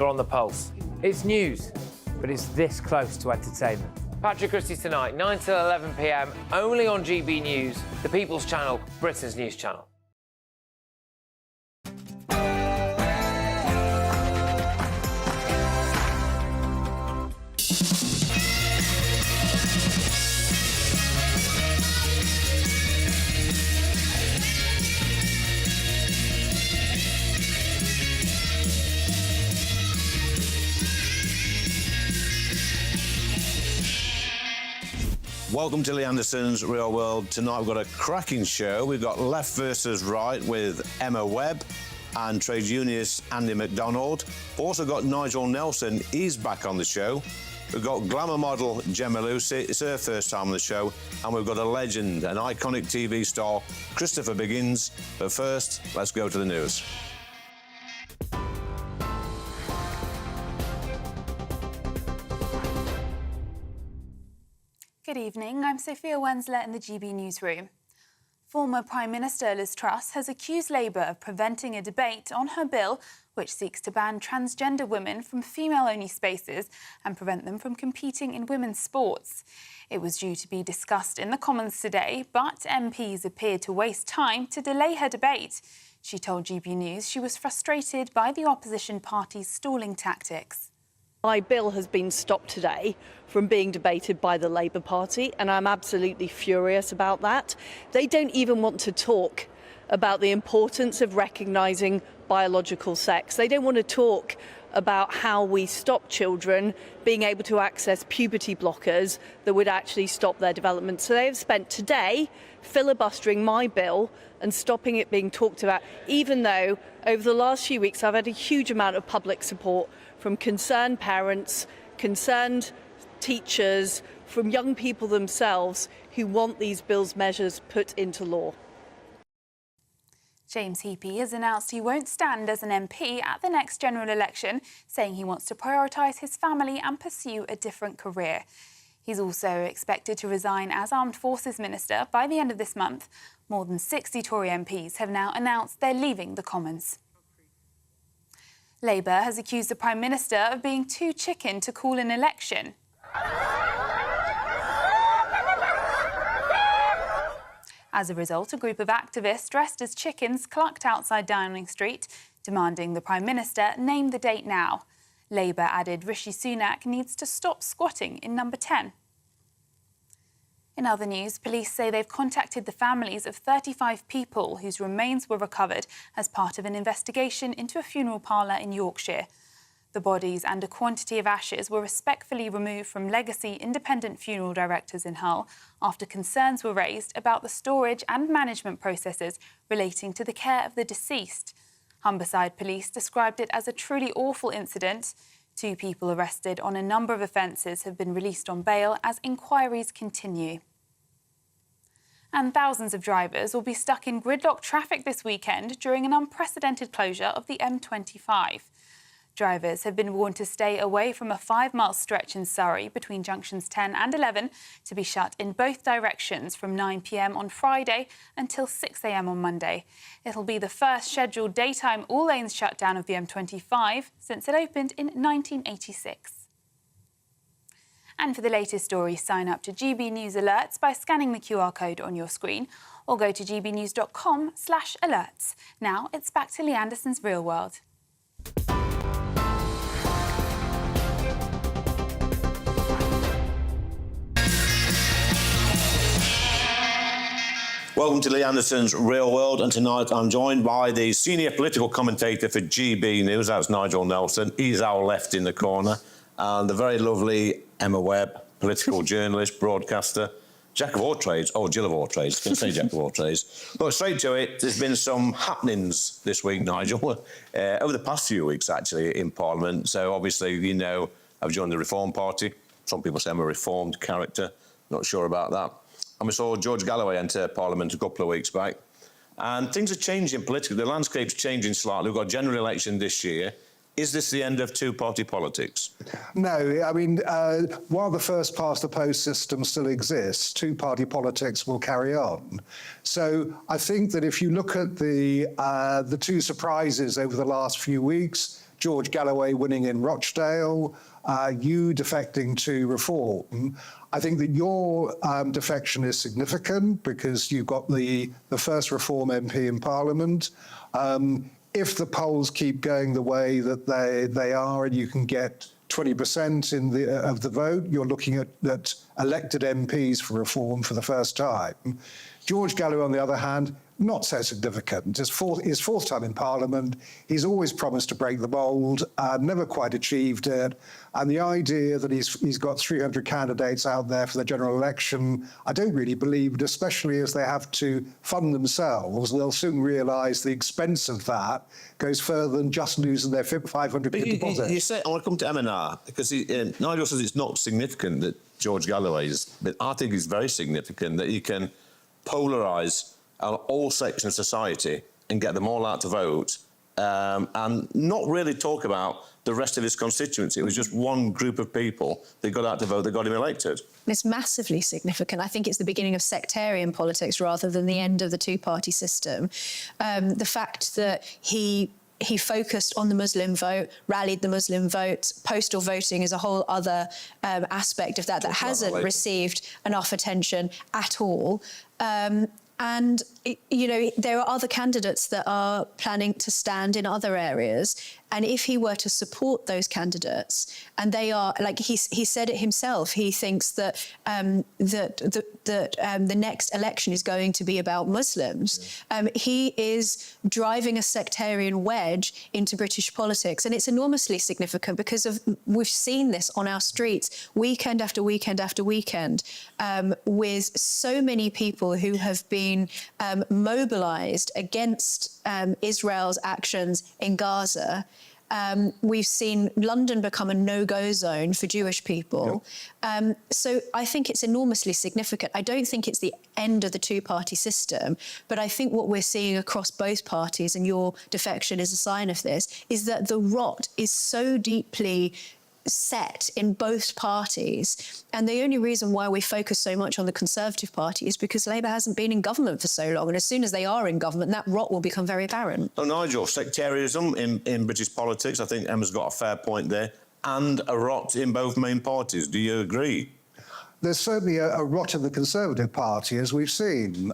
You're on the pulse. It's news, but it's this close to entertainment. Patrick Christie's tonight, 9 till 11 p.m, only on GB News, the People's Channel, Britain's news channel. Welcome to Lee Anderson's Real World. Tonight we've got a cracking show. We've got Left versus Right with Emma Webb and trade unionist Andy MacDonald. We've also got Nigel Nelson. He's back on the show. We've got glamour model Gemma Lucy. It's her first time on the show. And we've got a legend, an iconic TV star, Christopher Biggins. But first, let's go to the news. Good evening, I'm Sophia Wensler in the GB newsroom. Former Prime Minister Liz Truss has accused Labour of preventing a debate on her bill which seeks to ban transgender women from female-only spaces and prevent them from competing in women's sports. It was due to be discussed in the Commons today, but MPs appeared to waste time to delay her debate. She told GB News she was frustrated by the opposition party's stalling tactics. My bill has been stopped today from being debated by the Labour Party, and I'm absolutely furious about that. They don't even want to talk about the importance of recognising biological sex. They don't want to talk about how we stop children being able to access puberty blockers that would actually stop their development. So they have spent today filibustering my bill and stopping it being talked about, even though over the last few weeks I've had a huge amount of public support from concerned parents, concerned teachers, from young people themselves who want these bills measures put into law. James Heappey has announced he won't stand as an MP at the next general election, saying he wants to prioritise his family and pursue a different career. He's also expected to resign as Armed Forces Minister by the end of this month. More than 60 Tory MPs have now announced they're leaving the Commons. Labour has accused the Prime Minister of being too chicken to call an election. As a result, a group of activists dressed as chickens clucked outside Downing Street, demanding the Prime Minister name the date now. Labour added Rishi Sunak needs to stop squatting in number 10. In other news, police say they've contacted the families of 35 people whose remains were recovered as part of an investigation into a funeral parlour in Yorkshire. The bodies and a quantity of ashes were respectfully removed from legacy independent funeral directors in Hull after concerns were raised about the storage and management processes relating to the care of the deceased. Humberside Police described it as a truly awful incident. 2 people arrested on a number of offences have been released on bail as inquiries continue. And thousands of drivers will be stuck in gridlock traffic this weekend during an unprecedented closure of the M25. Drivers have been warned to stay away from a 5-mile stretch in Surrey between junctions 10 and 11 to be shut in both directions from 9 p.m. on Friday until 6 a.m. on Monday. It'll be the first scheduled daytime all-lanes shutdown of the M25 since it opened in 1986. And for the latest stories, sign up to GB News Alerts by scanning the QR code on your screen or go to gbnews.com/alerts. Now it's back to Lee Anderson's Real World. Welcome to Lee Anderson's Real World, and tonight I'm joined by the senior political commentator for GB News, that's Nigel Nelson. He's our left in the corner. And the very lovely Emma Webb, political journalist, broadcaster, jack of all trades, or Jill of all trades, can say jack of all trades. But straight to it, there's been some happenings this week, Nigel, over the past few weeks, actually, in Parliament. So obviously, you know, I've joined the Reform Party. Some people say I'm a reformed character, not sure about that. And we saw George Galloway enter Parliament a couple of weeks back. And things are changing politically. The landscape's changing slightly. We've got a general election this year. Is this the end of two-party politics? No, I mean, while the first past the post system still exists, two-party politics will carry on. So I think that if you look at the two surprises over the last few weeks, George Galloway winning in Rochdale, you defecting to Reform. I think that your defection is significant because you've got the first Reform MP in Parliament. If the polls keep going the way that they are and you can get 20% of the vote, you're looking at elected MPs for Reform for the first time. George Galloway, on the other hand, not so significant. His fourth time in Parliament. He's always promised to break the mould, never quite achieved it. And the idea that he's got 300 candidates out there for the general election, I don't really believe it, especially as they have to fund themselves. They'll soon realise the expense of that goes further than just losing their 500 deposit. You say, I want to come to Emma now, because Nigel says it's not significant that George Galloway is, but I think it's very significant that he can polarise all sections of society and get them all out to vote and not really talk about the rest of his constituency. It was just one group of people that got out to vote that got him elected. It's massively significant. I think it's the beginning of sectarian politics rather than the end of the two-party system. The fact that he focused on the Muslim vote, rallied the Muslim vote. Postal voting is a whole other aspect of that hasn't received enough attention at all. And, you know, there are other candidates that are planning to stand in other areas. And if he were to support those candidates, and they are, like he said it himself, he thinks that the next election is going to be about Muslims. He is driving a sectarian wedge into British politics. And it's enormously significant because we've seen this on our streets weekend after weekend after weekend with so many people who have been mobilised against Israel's actions in Gaza. We've seen London become a no-go zone for Jewish people. Yep. So I think it's enormously significant. I don't think it's the end of the two-party system, but I think what we're seeing across both parties, and your defection is a sign of this, is that the rot is so deeply set in both parties. And the only reason why we focus so much on the Conservative Party is because Labour hasn't been in government for so long. And as soon as they are in government, that rot will become very apparent. So, Nigel, sectarianism in British politics, I think Emma's got a fair point there, and a rot in both main parties. Do you agree? There's certainly a rot in the Conservative Party, as we've seen.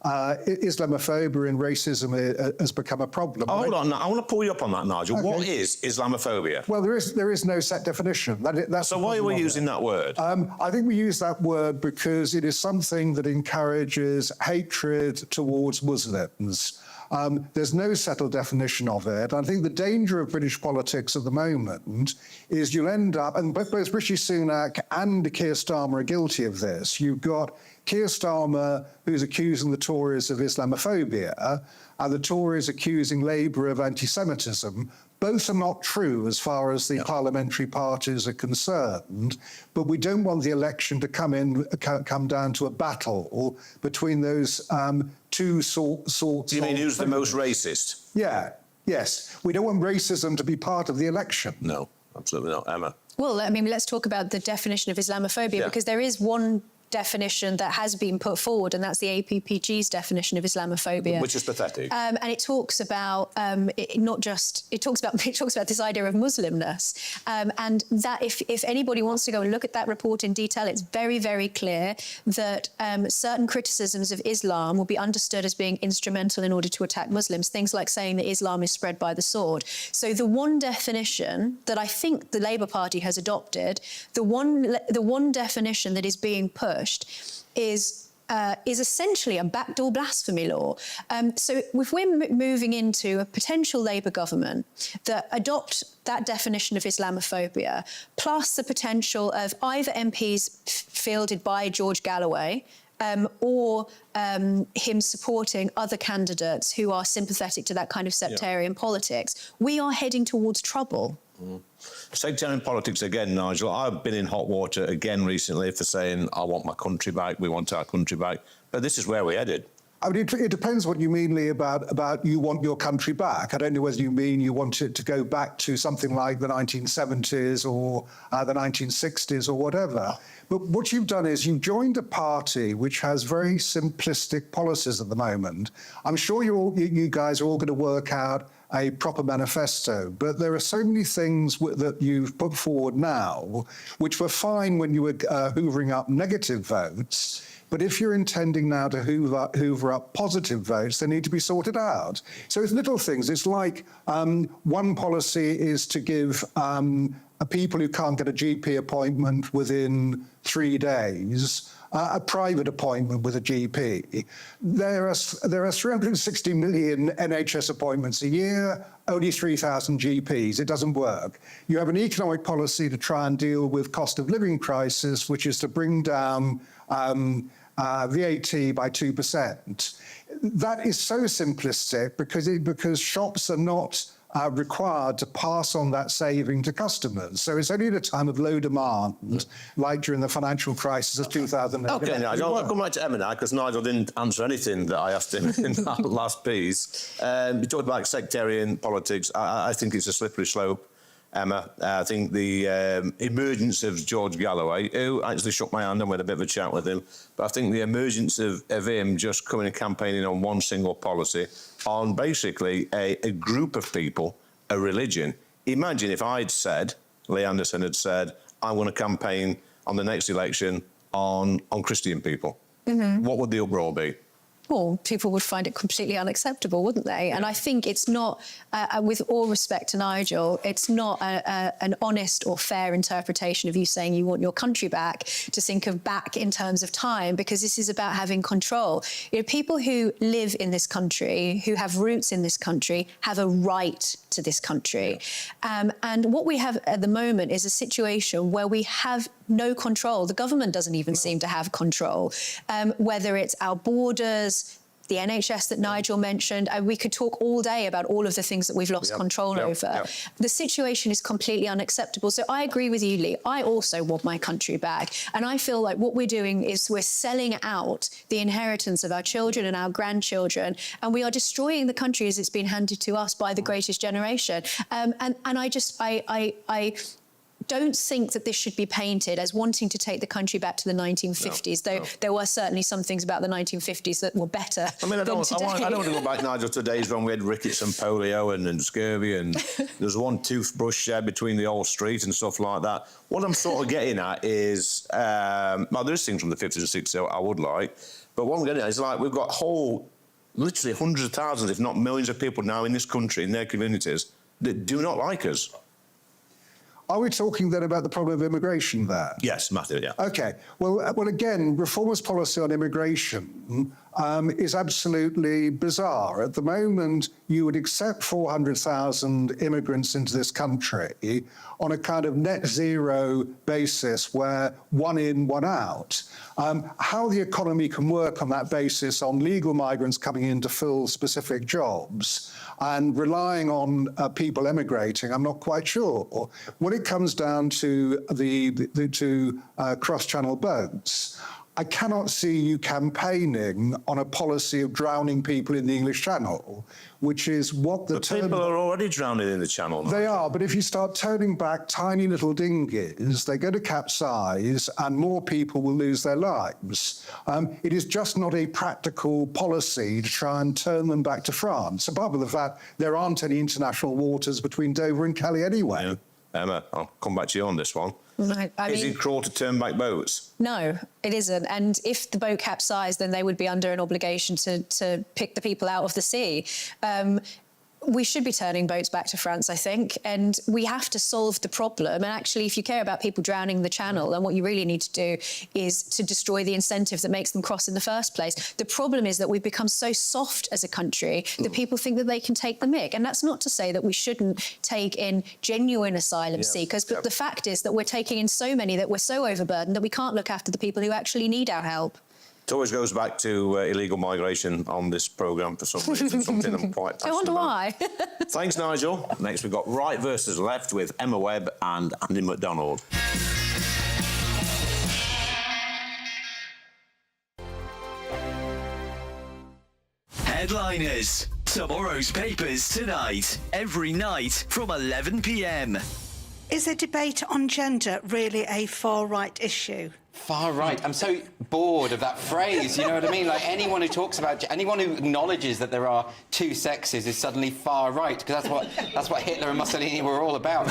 Islamophobia and racism has become a problem. Oh, hold on, I want to pull you up on that, Nigel. Okay. What is Islamophobia? Well, there is no set definition. So why are we using that word? I think we use that word because it is something that encourages hatred towards Muslims. There's no settled definition of it. I think the danger of British politics at the moment is you'll end up, and both Rishi Sunak and Keir Starmer are guilty of this. You've got Keir Starmer, who's accusing the Tories of Islamophobia, and the Tories accusing Labour of anti-Semitism. Both are not true as far as the parliamentary parties are concerned, but we don't want the election to come down to a battle between those two sorts. Do you mean who's the most racist? Yeah, yes. We don't want racism to be part of the election. No, absolutely not. Emma? Well, I mean, let's talk about the definition of Islamophobia, because there is one definition that has been put forward, and that's the APPG's definition of Islamophobia, which is pathetic. And it talks about it talks about this idea of Muslimness, and that if anybody wants to go and look at that report in detail, it's very, very clear that certain criticisms of Islam will be understood as being instrumental in order to attack Muslims. Things like saying that Islam is spread by the sword. So the one definition that I think the Labour Party has adopted, the one definition that is being pushed is essentially a backdoor blasphemy law. So if we're moving into a potential Labour government that adopt that definition of Islamophobia, plus the potential of either MPs fielded by George Galloway or him supporting other candidates who are sympathetic to that kind of sectarian politics, we are heading towards trouble. Sectarian politics again, Nigel. I've been in hot water again recently for saying I want my country back, we want our country back. But this is where we're headed. I mean, it depends what you mean, Lee, about you want your country back. I don't know whether you mean you want it to go back to something like the 1970s or the 1960s or whatever. But what you've done is you've joined a party which has very simplistic policies at the moment. I'm sure you guys are all going to work out a proper manifesto, but there are so many things that you've put forward now which were fine when you were hoovering up negative votes. But if you're intending now to hoover up positive votes, they need to be sorted out. So it's little things. It's like one policy is to give people who can't get a GP appointment within 3 days a private appointment with a GP. There are 360 million NHS appointments a year, only 3,000 GPs. It doesn't work. You have an economic policy to try and deal with cost of living crisis, which is to bring down VAT by 2%. That is so simplistic because shops are not required to pass on that saving to customers. So it's only at a time of low demand, like during the financial crisis of 2008. OK, Nigel, I'll come back to Emma now, because Nigel didn't answer anything that I asked him in that last piece. You talked about sectarian politics. I think it's a slippery slope, Emma. I think the emergence of George Galloway, who actually shook my hand and had a bit of a chat with him, but I think the emergence of him just coming and campaigning on one single policy, on basically a group of people, a religion. Imagine if I'd said, Lee Anderson had said, I want to campaign on the next election on Christian people. Mm-hmm. What would the uproar be? Well, people would find it completely unacceptable, wouldn't they? And I think it's not, with all respect to Nigel, it's not an honest or fair interpretation of you saying you want your country back to think of back in terms of time, because this is about having control. You know, people who live in this country, who have roots in this country, have a right to this country. And what we have at the moment is a situation where we have no control. The government doesn't even seem to have control, whether it's our borders, the NHS that Nigel mentioned. We could talk all day about all of the things that we've lost control over. The situation is completely unacceptable. So I agree with you, Lee. I also want my country back. And I feel like what we're doing is we're selling out the inheritance of our children and our grandchildren, and we are destroying the country as it's been handed to us by the greatest generation. And I don't think that this should be painted as wanting to take the country back to the 1950s, though there were certainly some things about the 1950s that were better I mean, I don't today. want to go back, Nigel, to days when we had rickets and polio and scurvy, and there's one toothbrush shared between the old street and stuff like that. What I'm sort of getting at is, well, there's things from the 50s and 60s I would like, but what I'm getting at is, like, we've got literally hundreds of thousands, if not millions of people now in this country, in their communities, that do not like us. Are we talking then about the problem of immigration there? Yes, Matthew, yeah. OK. Well, again, Reformers' policy on immigration is absolutely bizarre. At the moment, you would accept 400,000 immigrants into this country on a kind of net zero basis where one in, one out. How the economy can work on that basis, on legal migrants coming in to fill specific jobs and relying on people emigrating, I'm not quite sure. When it comes down to the cross-channel boats, I cannot see you campaigning on a policy of drowning people in the English Channel, which is what the term... People are already drowning in the Channel now. They are, but if you start turning back tiny little dinghies, they're going to capsize and more people will lose their lives. It is just not a practical policy to try and turn them back to France, apart from the fact there aren't any international waters between Dover and Calais anyway. Yeah. Emma, I'll come back to you on this one. Right, Is it cruel to turn back boats? No, it isn't. And if the boat capsized, then they would be under an obligation to pick the people out of the sea. We should be turning boats back to France, I think, and we have to solve the problem. And actually, if you care about people drowning in the Channel, then what you really need to do is to destroy the incentive that makes them cross in the first place. The problem is that we've become so soft as a country that people think that they can take the mick. And that's not to say that we shouldn't take in genuine asylum seekers, but the fact is that we're taking in so many that we're so overburdened that we can't look after the people who actually need our help. It always goes back to illegal migration on this programme for some reason, something I'm quite passionate I wonder why. Thanks, Nigel. Next, we've got Right versus Left with Emma Webb and Andy McDonald. Headliners. Tomorrow's papers tonight. Every night from 11 p.m. Is a debate on gender really a far-right issue? Far right. I'm so bored of that phrase, you know what I mean? Like, anyone who talks about... anyone who acknowledges that there are two sexes is suddenly far right, because that's what Hitler and Mussolini were all about.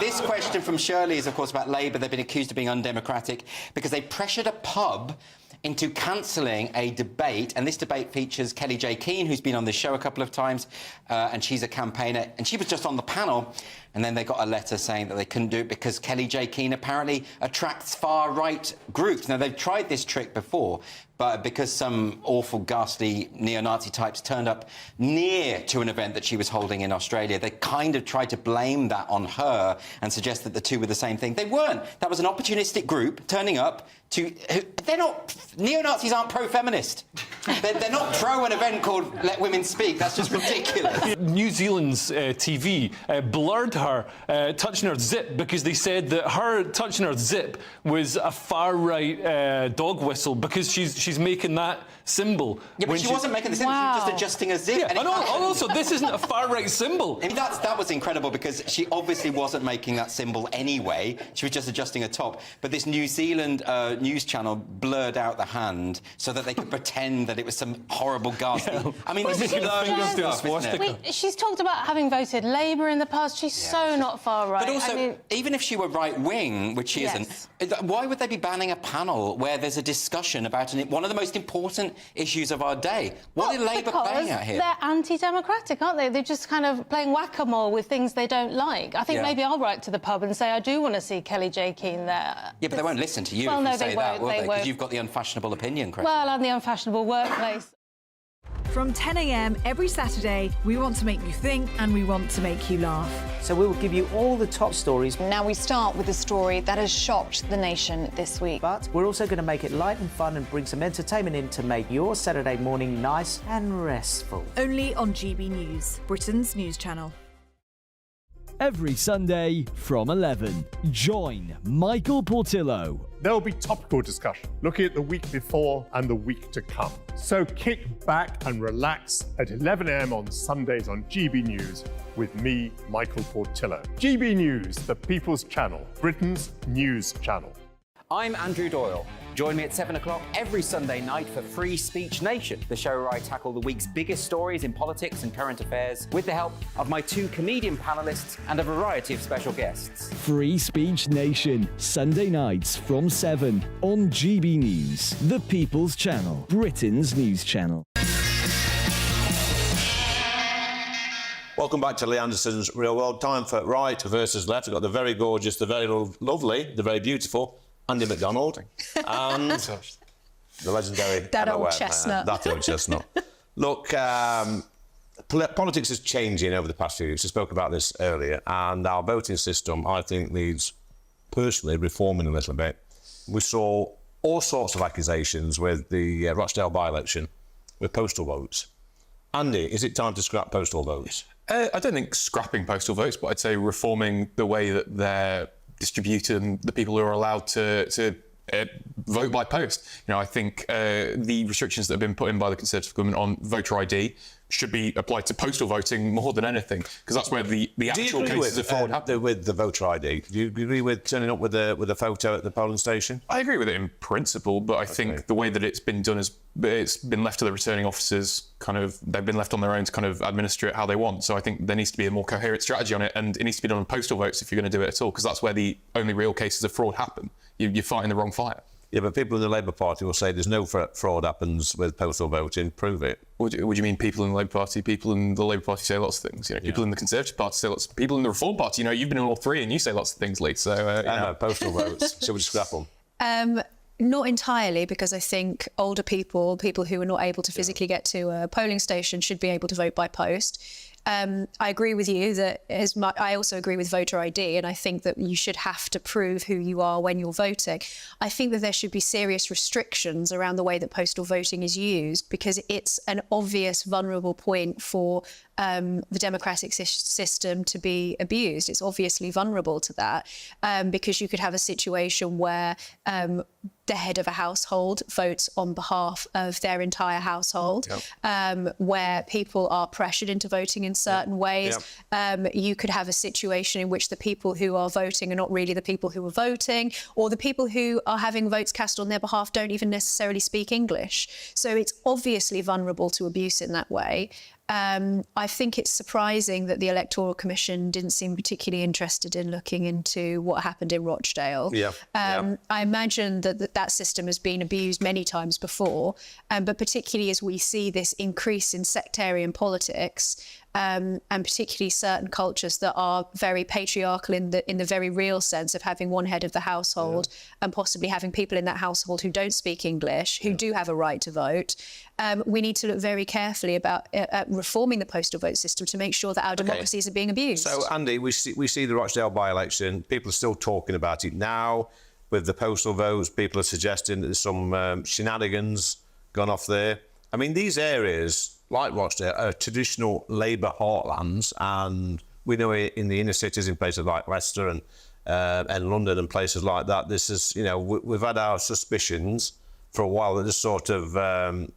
This question from Shirley is, of course, about Labour. They've been accused of being undemocratic because they pressured a pub into cancelling a debate, and this debate features Kelly J. Keane, who's been on this show a couple of times, and she's a campaigner, and she was just on the panel, and then they got a letter saying that they couldn't do it because Kelly J. Keane apparently attracts far-right groups. Now, they've tried this trick before, but because some awful, ghastly neo-Nazi types turned up near to an event that she was holding in Australia, they kind of tried to blame that on her and suggest that the two were the same thing. They weren't. That was an opportunistic group turning up to... They're not... Neo-Nazis aren't pro-feminist. They're not pro an event called Let Women Speak. That's just ridiculous. New Zealand's TV blurred her touching her zip because they said that her touching her zip was a far-right dog whistle because she's making that symbol. Yeah, but she wasn't making the symbol, she was just adjusting a zip. Yeah, and also, this isn't a far-right symbol. I mean, that was incredible because she obviously wasn't making that symbol anyway. She was just adjusting a top. But this New Zealand news channel blurred out the hand so that they could pretend that it was some horrible ghastly... Yeah. I mean, this is stuff, isn't it? She's talked about having voted Labour in the past. She's so not far right. But also, even if she were right-wing, which she isn't, why would they be banning a panel where there's a discussion about one of the most important issues of our day? What are Labour playing at here? They're anti-democratic, aren't they? They're just kind of playing whack-a-mole with things they don't like. I think maybe I'll write to the pub and say I do want to see Kelly J. Keane there. Yeah, but they won't listen to you well, if you no, say they that, will won't. they? Because you've got the unfashionable opinion, Chris. Well, I'm the unfashionable workplace. From 10 a.m. every Saturday, we want to make you think and we want to make you laugh. So we will give you all the top stories. Now we start with a story that has shocked the nation this week. But we're also going to make it light and fun and bring some entertainment in to make your Saturday morning nice and restful. Only on GB News, Britain's news channel. Every Sunday from 11, join Michael Portillo. There'll be topical discussion, looking at the week before and the week to come. So kick back and relax at 11 a.m. on Sundays on GB News with me, Michael Portillo. GB News, the People's Channel, Britain's news channel. I'm Andrew Doyle. Join me at 7 o'clock every Sunday night for Free Speech Nation, the show where I tackle the week's biggest stories in politics and current affairs with the help of my two comedian panellists and a variety of special guests. Free Speech Nation, Sunday nights from 7 on GB News, the People's Channel, Britain's news channel. Welcome back to Lee Anderson's Real World. Time for right versus left. We've got the very gorgeous, the very lovely, the very beautiful Andy McDonald and the legendary That Emma old Webb. chestnut. That old chestnut. Look, politics is changing over the past few years. I spoke about this earlier, and our voting system, I think, needs, personally, reforming a little bit. We saw all sorts of accusations with the Rochdale by-election with postal votes. Andy, is it time to scrap postal votes? I don't think scrapping postal votes, but I'd say reforming the way that they're distributed and the people who are allowed to vote by post. You know, I think the restrictions that have been put in by the Conservative government on voter ID should be applied to postal voting more than anything, because that's where the actual cases of fraud happen. With the voter ID, do you agree with turning up with a photo at the polling station? I agree with it in principle, but I think the way that it's been done is it's been left to the returning officers. They've been left on their own to kind of administer it how they want. So I think there needs to be a more coherent strategy on it, and it needs to be done on postal votes if you're going to do it at all, because that's where the only real cases of fraud happen. You're fighting the wrong fire. Yeah, but people in the Labour Party will say there's no fraud happens with postal voting. Prove it. What do you mean, people in the Labour Party? People in the Labour Party say lots of things. You know, people in the Conservative Party say lots. People in the Reform Party, you know, you've been in all three and you say lots of things, Lee. So, postal votes. Shall we scrap them? Not entirely, because I think older people who are not able to physically get to a polling station should be able to vote by post. I agree with you that I also agree with voter ID, and I think that you should have to prove who you are when you're voting. I think that there should be serious restrictions around the way that postal voting is used, because it's an obvious vulnerable point for the democratic system to be abused. It's obviously vulnerable to that because you could have a situation where the head of a household votes on behalf of their entire household, where people are pressured into voting in certain ways. You could have a situation in which the people who are voting are not really the people who are voting, or the people who are having votes cast on their behalf don't even necessarily speak English. So it's obviously vulnerable to abuse in that way. I think it's surprising that the Electoral Commission didn't seem particularly interested in looking into what happened in Rochdale. I imagine that system has been abused many times before, but particularly as we see this increase in sectarian politics, and particularly certain cultures that are very patriarchal in the very real sense of having one head of the household and possibly having people in that household who don't speak English, who do have a right to vote. We need to look very carefully about reforming the postal vote system to make sure that our democracies are being abused. So, Andy, we see the Rochdale by-election. People are still talking about it now. With the postal votes, people are suggesting that there's some shenanigans gone off there. I mean, these areas, like Rochdale, are traditional Labour heartlands, and we know in the inner cities, in places like Leicester and London and places like that, this is, you know, we've had our suspicions for a while that this sort of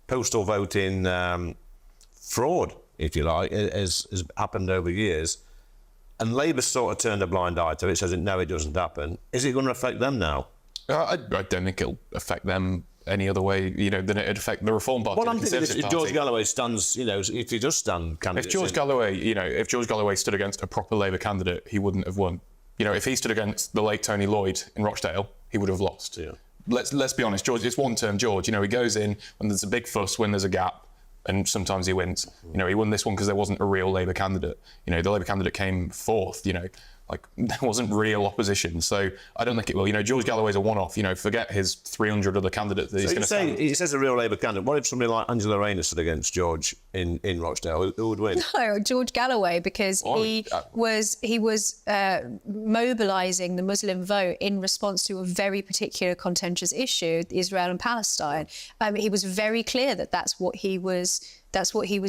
postal voting fraud, if you like, has happened over years. And Labour sort of turned a blind eye to it, says, no, it doesn't happen. Is it going to affect them now? I don't think it'll affect them any other way, you know, than it'd affect the Reform Party. Well, I'm thinking if George Galloway stands, you know, if he does stand candidate. If George Galloway stood against a proper Labour candidate, he wouldn't have won. You know, if he stood against the late Tony Lloyd in Rochdale, he would have lost. Yeah. Let's be honest, George, it's one-term George. You know, he goes in when there's a big fuss, when there's a gap, and sometimes he wins. You know, he won this one because there wasn't a real Labour candidate. You know, the Labour candidate came fourth, you know, like there wasn't real opposition. So I don't think it will. You know, George Galloway's a one-off. You know, forget his 300 other candidates that he's going to stand. He says a real Labour candidate. What if somebody like Angela Rayner stood against George in Rochdale? Who would win? No, George Galloway, because he was mobilising the Muslim vote in response to a very particular contentious issue, Israel and Palestine. He was very clear that that's what he was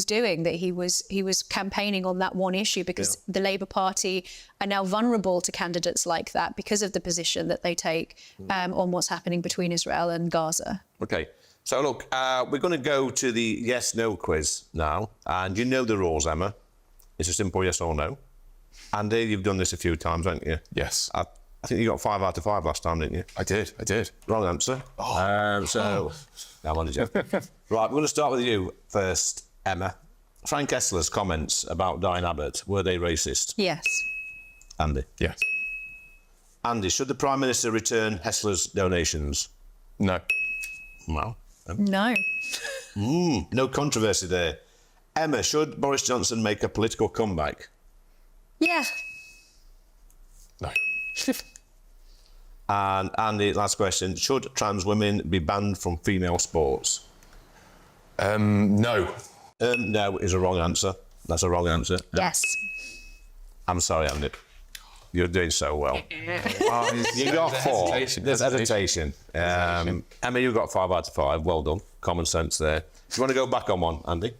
doing, that he was campaigning on that one issue, because the Labour Party are now vulnerable to candidates like that because of the position that they take on what's happening between Israel and Gaza. OK. So, look, we're going to go to the yes-no quiz now. And you know the rules, Emma. It's a simple yes or no. Andy, you've done this a few times, haven't you? Yes. I think you got 5 out of 5 last time, didn't you? I did. Wrong answer. I wanted you. Right, we're going to start with you first, Emma. Frank Esler's comments about Diane Abbott, were they racist? Yes. Andy? Yes. Andy, should the Prime Minister return Hessler's donations? No. Well. No. No controversy there. Emma, should Boris Johnson make a political comeback? Yeah. No. And Andy, last question. Should trans women be banned from female sports? No. No is a wrong answer. That's a wrong answer. Yes. I'm sorry, Andy. You're doing so well. You got 4. There's hesitation. Emma, you got 5 out of 5. Well done. Common sense there. Do you want to go back on one, Andy?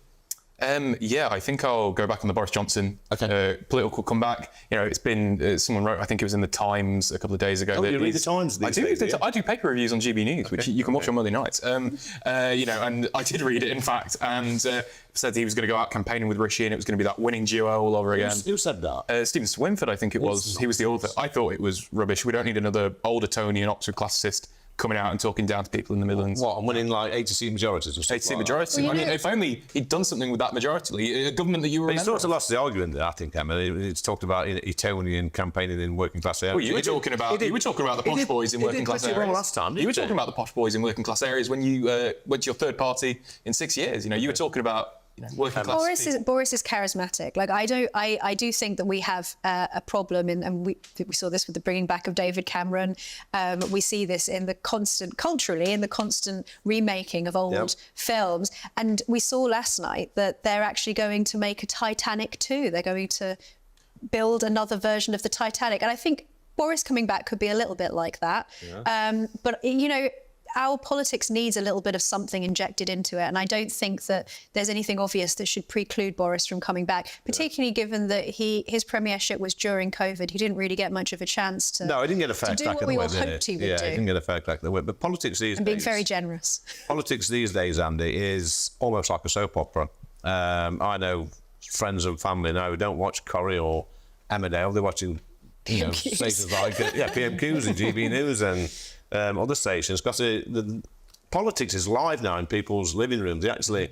Yeah, I think I'll go back on the Boris Johnson political comeback. You know, it's been someone wrote, I think it was in the Times a couple of days ago. Oh, you read the Times these days? I do paper reviews on GB News, which you can watch on Monday nights. You know, and I did read it, in fact, and said he was going to go out campaigning with Rishi, and it was going to be that winning duo all over again. Who said that? Stephen Swinford, I think it was. He was the author. I thought it was rubbish. We don't need another older Tony and Oxford classicist coming out and talking down to people in the Midlands. What, and winning like 80-seat majorities or stuff 80-seat majority. Well, I mean, if only he'd done something with that majority, a government that you were. But he sort of lost the argument there, I think, Emma. He's talked about Etonian campaigning in working class areas. Well, you were talking about the posh boys in working class areas. Wrong last time, you were talking about the posh boys in working class areas when you went to your third party in 6 years. You know, you were talking about working class. Boris is charismatic. Like I do think that we have a problem, and we saw this with the bringing back of David Cameron. We see this in the constant remaking of old films, and we saw last night that they're actually going to make a Titanic 2. They're going to build another version of the Titanic, and I think Boris coming back could be a little bit like that. But you know, our politics needs a little bit of something injected into it, and I don't think that there's anything obvious that should preclude Boris from coming back, particularly given that his premiership was during COVID. He didn't really get much of a chance to. No, he didn't get a fair do crack what at we the all whip. hoped he would do. He didn't get a fair crack at the whip. But politics these and days. being very generous. Politics these days, Andy, is almost like a soap opera. I know friends and family now who don't watch Corrie or Emmerdale. They're watching, stations like PMQs and GB News and other stations. Because the politics is live now in people's living rooms. They're actually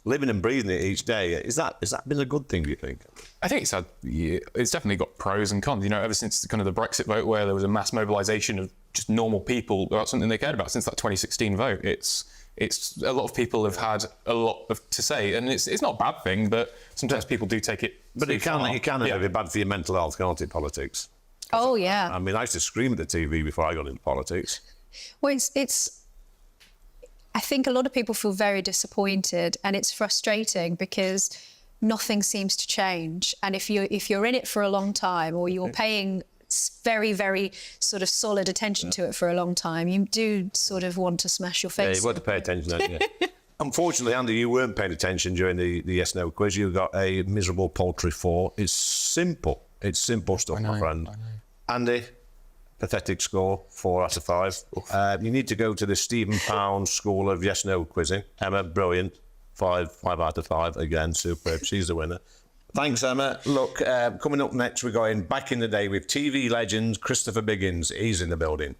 living and breathing it each day. Is that been a good thing, do you think? I think it's definitely got pros and cons. Ever since kind of the Brexit vote, where there was a mass mobilisation of just normal people about something they cared about, since that 2016 vote, it's a lot of people have had a lot to say, and it's not a bad thing, but sometimes people do take it. But it can be bad for your mental health, can't it? Politics. Oh yeah. I mean, I used to scream at the TV before I got into politics. Well, I think a lot of people feel very disappointed, and it's frustrating because nothing seems to change. And if you're in it for a long time, or you're paying very, very sort of solid attention to it for a long time, you do sort of want to smash your face. Yeah, you want to pay attention, don't you? Unfortunately, Andy, you weren't paying attention during the yes/no quiz. You got a miserable paltry 4. It's simple. It's simple stuff, my friend. Andy, pathetic score, 4 out of 5. You need to go to the Stephen Pound School of yes/no quizzing. Emma, brilliant. 5 out of 5 again. Superb. She's the winner. Thanks, Emma. Look, coming up next, we're going back in the day with TV legend Christopher Biggins. He's in the building.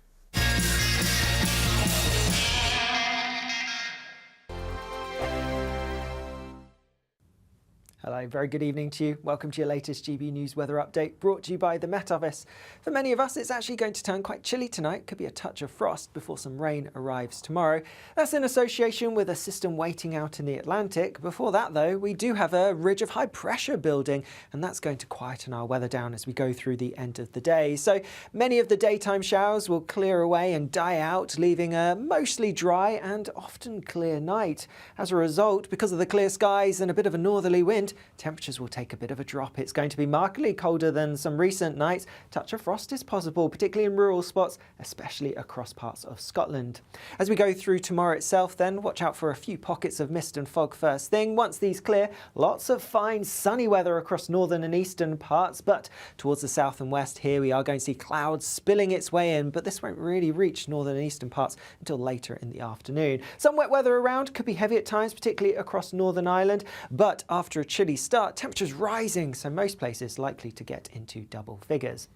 Hello, very good evening to you. Welcome to your latest GB News weather update, brought to you by the Met Office. For many of us, it's actually going to turn quite chilly tonight. Could be a touch of frost before some rain arrives tomorrow. That's in association with a system waiting out in the Atlantic. Before that, though, we do have a ridge of high pressure building, and that's going to quieten our weather down as we go through the end of the day. So many of the daytime showers will clear away and die out, leaving a mostly dry and often clear night. As a result, because of the clear skies and a bit of a northerly wind, temperatures will take a bit of a drop. It's going to be markedly colder than some recent nights. Touch of frost is possible, particularly in rural spots, especially across parts of Scotland. As we go through tomorrow itself, then watch out for a few pockets of mist and fog first thing. Once these clear, lots of fine sunny weather across northern and eastern parts, but towards the south and west here we are going to see clouds spilling its way in, but this won't really reach northern and eastern parts until later in the afternoon. Some wet weather around, could be heavy at times, particularly across Northern Ireland, but after a chilly start, temperatures rising, so most places likely to get into double figures.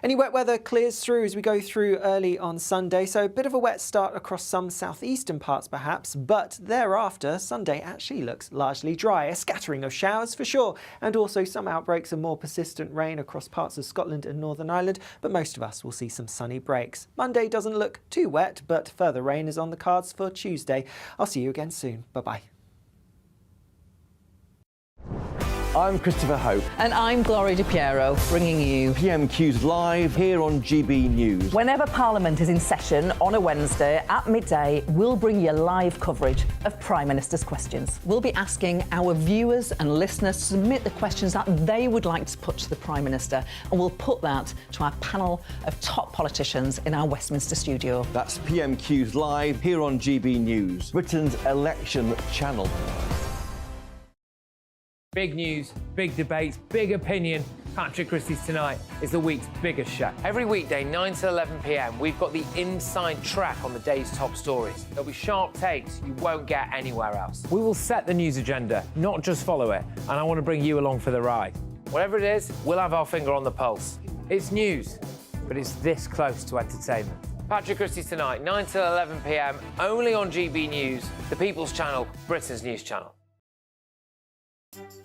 Any wet weather clears through as we go through early on Sunday, so a bit of a wet start across some southeastern parts perhaps, but thereafter Sunday actually looks largely dry. A scattering of showers for sure, and also some outbreaks of more persistent rain across parts of Scotland and Northern Ireland, but most of us will see some sunny breaks. Monday doesn't look too wet, but further rain is on the cards for Tuesday. I'll see you again soon. Bye-bye. I'm Christopher Hope. And I'm Gloria Di Piero, bringing you PMQ's live here on GB News. Whenever Parliament is in session on a Wednesday at midday, we'll bring you live coverage of Prime Minister's questions. We'll be asking our viewers and listeners to submit the questions that they would like to put to the Prime Minister, and we'll put that to our panel of top politicians in our Westminster studio. That's PMQ's live here on GB News, Britain's election channel. Big news, big debates, big opinion. Patrick Christie's Tonight is the week's biggest show. Every weekday, 9 to 11 p.m, we've got the inside track on the day's top stories. There'll be sharp takes you won't get anywhere else. We will set the news agenda, not just follow it, and I want to bring you along for the ride. Whatever it is, we'll have our finger on the pulse. It's news, but it's this close to entertainment. Patrick Christie's Tonight, 9 to 11 p.m, only on GB News, the People's Channel, Britain's news channel.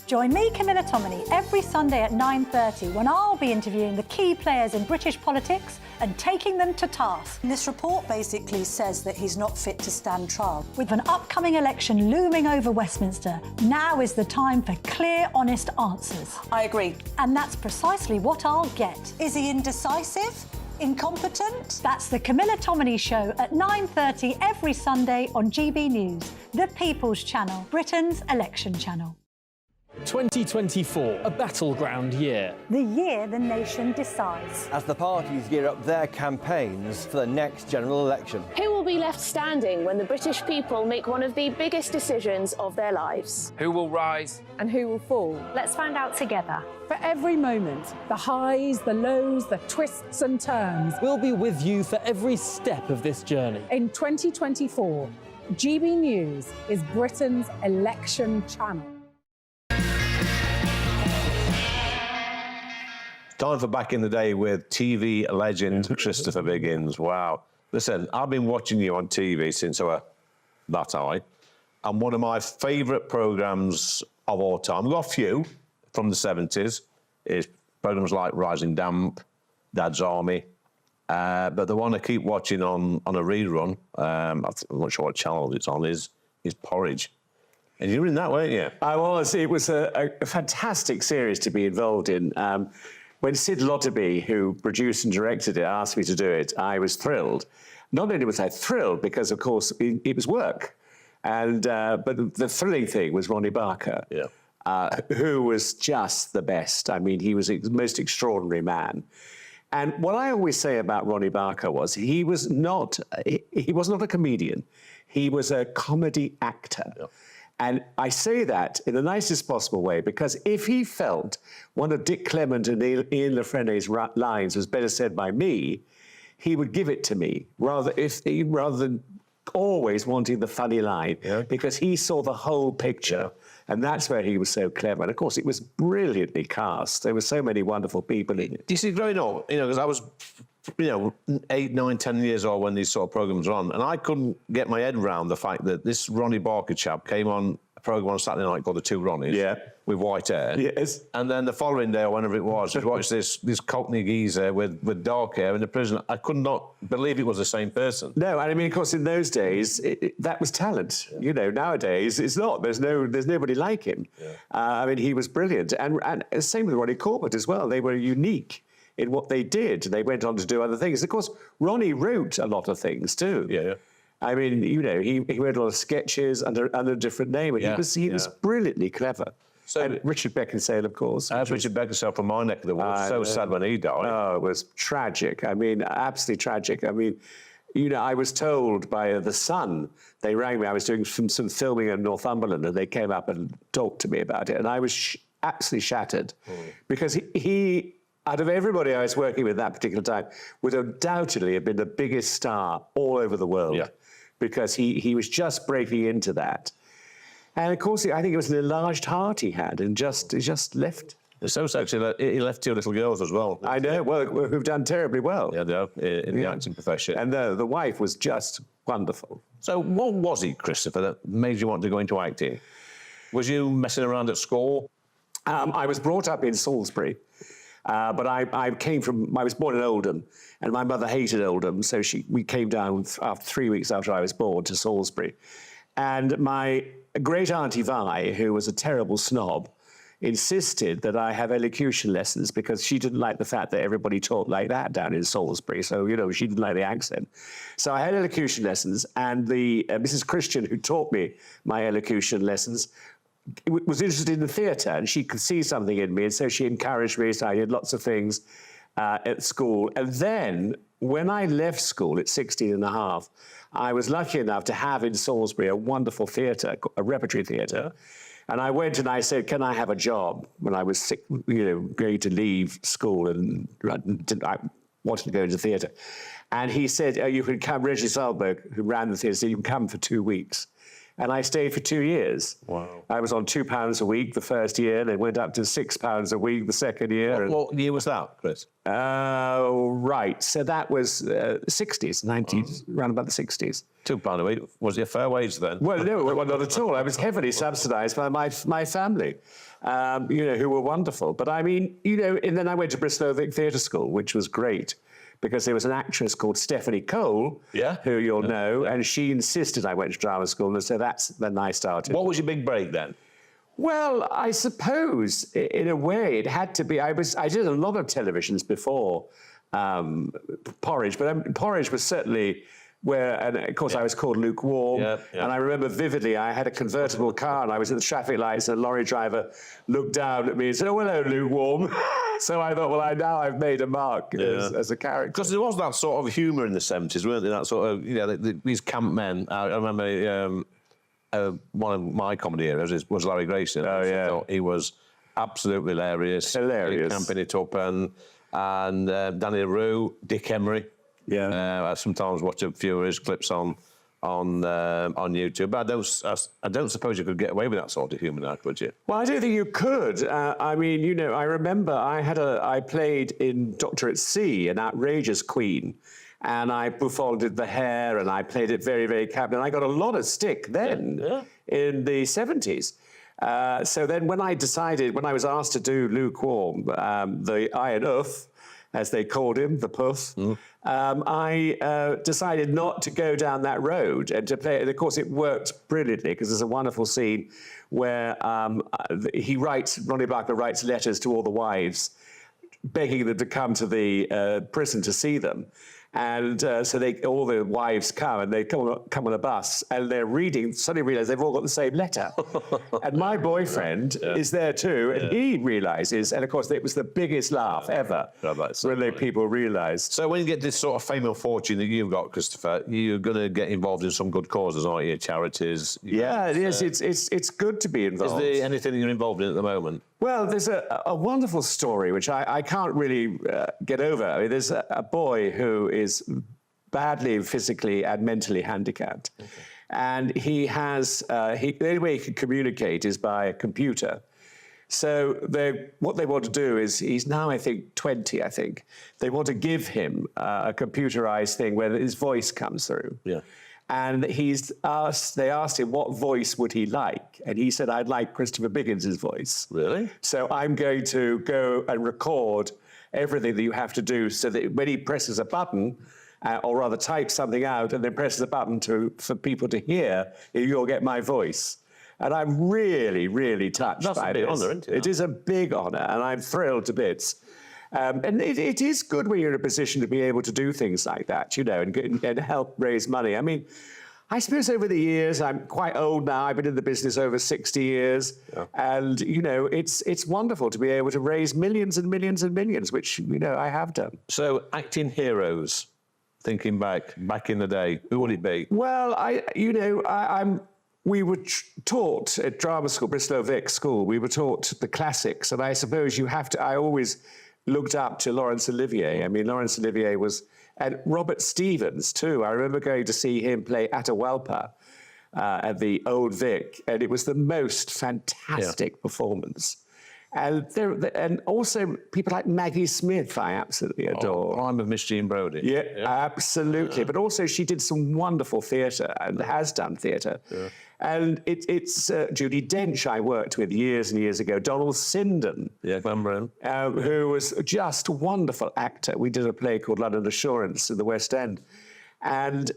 Join me, Camilla Tominey, every Sunday at 9:30 when I'll be interviewing the key players in British politics and taking them to task. This report basically says that he's not fit to stand trial. With an upcoming election looming over Westminster, now is the time for clear, honest answers. I agree. And that's precisely what I'll get. Is he indecisive? Incompetent? That's the Camilla Tominey Show at 9:30 every Sunday on GB News, the People's Channel, Britain's election channel. 2024, a battleground year. The year the nation decides. As the parties gear up their campaigns for the next general election. Who will be left standing when the British people make one of the biggest decisions of their lives? Who will rise? And who will fall? Let's find out together. For every moment, the highs, the lows, the twists and turns. We'll be with you for every step of this journey. In 2024, GB News is Britain's election channel. Time for Back in the Day with TV legend Christopher Biggins. Wow. Listen, I've been watching you on TV since I was that high. And one of my favourite programmes of all time, we've got a few from the 70s, is programmes like Rising Damp, Dad's Army. But the one I keep watching on a rerun, I'm not sure what channel it's on, is Porridge. And you were in that, weren't you? I was. It was a fantastic series to be involved in. When Sid Lotterby, who produced and directed it, asked me to do it, I was thrilled. Not only was I thrilled, because, of course, it was work. But the thrilling thing was Ronnie Barker, who was just the best. I mean, he was the most extraordinary man. And what I always say about Ronnie Barker was he was not a comedian. He was a comedy actor. Yeah. And I say that in the nicest possible way, because if he felt one of Dick Clement and Ian Lafrene's lines was better said by me, he would give it to me, rather than always wanting the funny line, because he saw the whole picture. And that's where he was so clever. And, of course, it was brilliantly cast. There were so many wonderful people in it. Do you see, growing up, because I was 8, 9, 10 years old when these sort of programmes were on, and I couldn't get my head around the fact that this Ronnie Barker chap came on a programme on Saturday night called The Two Ronnies, with white hair. Yes. And then the following day, or whenever it was, you watched this Cockney geezer with dark hair in the prison. I could not believe it was the same person. No, and I mean, of course, in those days, that was talent. Yeah. Nowadays, it's not. There's nobody like him. Yeah. I mean, he was brilliant. And same with Ronnie Corbett as well. They were unique in what they did. They went on to do other things. Of course, Ronnie wrote a lot of things too. Yeah. I mean, he wrote a lot of sketches under a different name. He was brilliantly clever. So and Richard Beckinsale, of course. Richard Beckinsale from my neck of the woods. So sad when he died. Oh, it was tragic. I mean, absolutely tragic. I mean, I was told by The Sun, they rang me. I was doing some filming in Northumberland, and they came up and talked to me about it. And I was absolutely shattered because he out of everybody I was working with that particular time, would undoubtedly have been the biggest star all over the world because he was just breaking into that. And of course, I think it was an enlarged heart he had, and just left. So actually, he left 2 little girls as well. I know. Well, who've done terribly well. Yeah, they have in the acting profession. And the wife was just wonderful. So, what was it, Christopher, that made you want to go into acting? Was you messing around at school? I was brought up in Salisbury, but I was born in Oldham, and my mother hated Oldham, so we came down after 3 weeks after I was born to Salisbury. And my great auntie Vi, who was a terrible snob, insisted that I have elocution lessons because she didn't like the fact that everybody talked like that down in Salisbury. So, she didn't like the accent. So I had elocution lessons, and the Mrs. Christian, who taught me my elocution lessons, was interested in the theatre, and she could see something in me, and so she encouraged me. So I did lots of things at school. And then when I left school at 16 and a half, I was lucky enough to have in Salisbury a wonderful theatre, a repertory theatre. And I went and I said, can I have a job when I was sick, going to leave school, and I wanted to go into theatre. And he said, you can come, Reggie Salberg, who ran the theatre, said, you can come for 2 weeks. And I stayed for 2 years. Wow. I was on £2 a week the first year, then went up to £6 a week the second year. What year was that, Chris? Right. So that was 60s, 90s, around about the 60s. £2 a week. Was it a fair wage then? Well, no, well, not at all. I was heavily subsidised by my family, who were wonderful. But I mean, and then I went to Bristol Theatre School, which was great, because there was an actress called Stephanie Cole, who you'll know, and she insisted I went to drama school, and so that's when I started. What was your big break then? Well, I suppose, in a way, it had to be. I did a lot of televisions before Porridge, but Porridge was certainly and of course I was called lukewarm. And I remember vividly, I had a convertible car and I was at the traffic lights and a lorry driver looked down at me and said, "Oh, hello, lukewarm." So I thought, well, now I've made a mark as a character. Because there was that sort of humour in the 70s, weren't there? That sort of, these camp men. I remember one of my comedy heroes was Larry Grayson. Oh, yeah. I thought he was absolutely hilarious. Camping it up. And Danny Rue, Dick Emery. Yeah. I sometimes watch a few of his clips on YouTube. But I don't suppose you could get away with that sort of humour now, could you? Well, I don't think you could. I mean, I remember I played in Doctor at Sea, an outrageous queen, and I befriended the hair, and I played it very, very campy, and I got a lot of stick then in the 70s. So then when I was asked to do Lukewarm, the Iron Uff, as they called him, the Puff, I decided not to go down that road and to play it. And of course, it worked brilliantly because there's a wonderful scene where Ronnie Barker writes letters to all the wives, begging them to come to the prison to see them. And so all the wives come, and they come on a bus, and they're reading, suddenly realise they've all got the same letter. And my boyfriend is there too, and he realises, and of course it was the biggest laugh ever when people realised. So when you get this sort of fame and fortune that you've got, Christopher, you're going to get involved in some good causes, aren't you? Charities. It is. It's good to be involved. Is there anything you're involved in at the moment? Well, there's a wonderful story which I can't really get over. I mean, there's a boy who is badly physically and mentally handicapped. And he has, the only way he can communicate is by a computer. So what they want to do is, he's now, I think, 20, I think. They want to give him a computerized thing where his voice comes through. Yeah. And they asked him what voice would he like, and he said, "I'd like Christopher Biggins's voice." Really? So I'm going to go and record everything that you have to do, so that when he presses a button, or rather types something out and then presses a button for people to hear, you'll get my voice. And I'm really, really touched by this. That's a big honour, isn't it? It is a big honour, and I'm thrilled to bits. And it is good when you're in a position to be able to do things like that, and help raise money. I mean, I suppose over the years, I'm quite old now. I've been in the business over 60 years. Yeah. And, it's wonderful to be able to raise millions and millions and millions, which, I have done. So acting heroes, thinking back in the day, who would it be? Well, we were taught at drama school, Bristol Vic School, we were taught the classics. And I suppose I always looked up to Laurence Olivier. I mean, Laurence Olivier and Robert Stevens too. I remember going to see him play Atahualpa at the Old Vic, and it was the most fantastic performance. And also people like Maggie Smith, I absolutely adore. I'm with Miss Jean Brodie. Yeah, absolutely. But also she did some wonderful theatre and has done theatre. Yeah. And it's Judi Dench I worked with years and years ago, Donald Sinden. Yeah, I remember him. Who was just a wonderful actor. We did a play called London Assurance in the West End. And,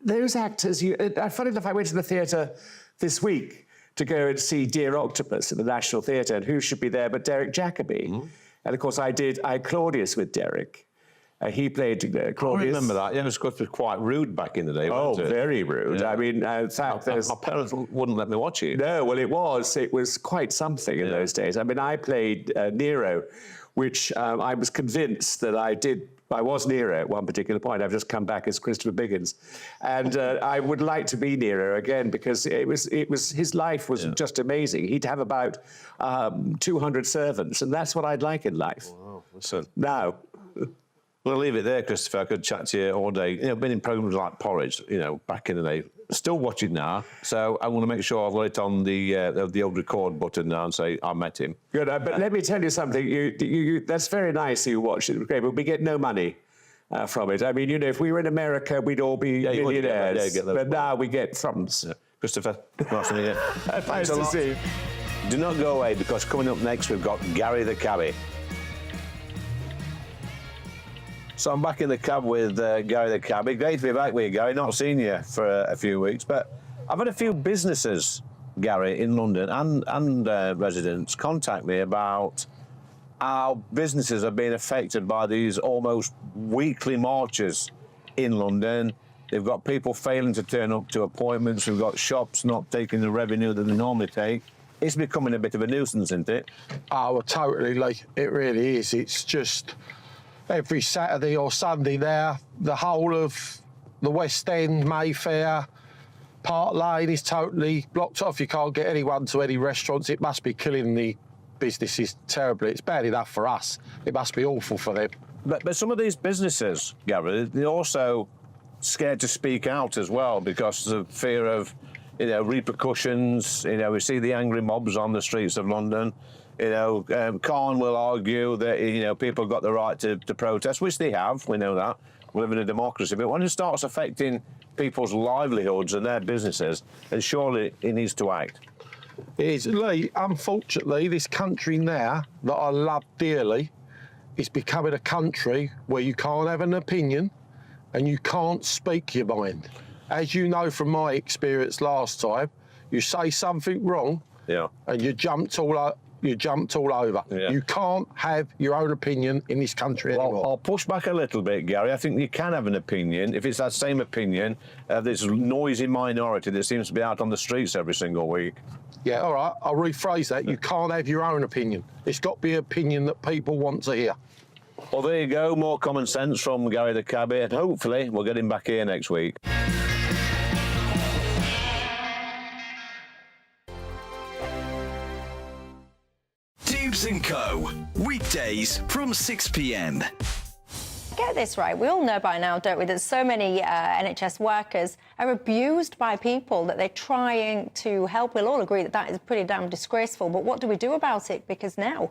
those actors, funny enough, I went to the theatre this week to go and see Dear Octopus at the National Theatre, and who should be there but Derek Jacobi. Mm-hmm. And of course I had Claudius with Derek. He played Claudius. I remember that. Yeah, it was quite rude back in the day, wasn't it? Very rude. Yeah. I mean, in fact, my parents wouldn't let me watch it. No, well, it was quite something in those days. I mean, I played Nero, which I was convinced that I was Nero at one particular point. I've just come back as Christopher Biggins. And I would like to be Nero again, because his life was just amazing. He'd have about 200 servants, and that's what I'd like in life. Wow, listen. Now... Well, I'll leave it there, Christopher. I could chat to you all day. Been in programmes like Porridge, back in the day. Still watching now, so I want to make sure I've got it on the old record button now and say I met him. Good, but let me tell you something. That's very nice you watched it, great, but we get no money from it. I mean, if we were in America, we'd all be millionaires. But now we get crumbs. Yeah. Christopher, nice to meet you. Nice to see you. Do not go away, because coming up next we've got Gary the Cabby. So I'm back in the cab with Gary the Cabby. Great to be back with you, Gary. Not seen you for a few weeks, but I've had a few businesses, Gary, in London and residents contact me about how businesses are being affected by these almost weekly marches in London. They've got people failing to turn up to appointments. We've got shops not taking the revenue that they normally take. It's becoming a bit of a nuisance, isn't it? Oh, well, totally. Like, it really is. It's just every Saturday or Sunday now, the whole of the West End, Mayfair, Park Lane is totally blocked off. You can't get anyone to any restaurants. It must be killing the businesses terribly. It's bad enough for us. It must be awful for them. But some of these businesses, Gary, they're also scared to speak out as well because of fear of, you know, repercussions. You know, we see the angry mobs on the streets of London. You know, Khan will argue that, you know, people got the right to protest, which they have. We know that. We live in a democracy. But when it starts affecting people's livelihoods and their businesses, then surely he needs to act. It is. Lee, unfortunately, this country now that I love dearly is becoming a country where you can't have an opinion and you can't speak your mind. As you know from my experience last time, you say something wrong, and you jumped all over. Yeah. You can't have your own opinion in this country anymore. I'll push back a little bit, Gary. I think you can have an opinion if it's that same opinion of this noisy minority that seems to be out on the streets every single week. Yeah, all right, I'll rephrase that. You can't have your own opinion. It's got to be an opinion that people want to hear. Well, there you go. More common sense from Gary the cabby, and hopefully we'll get him back here next week. Dubes & Co. Weekdays from 6 p.m. Get this right, we all know by now, don't we, that so many NHS workers are abused by people that they're trying to help. We'll all agree that that is pretty damn disgraceful, but what do we do about it? Because now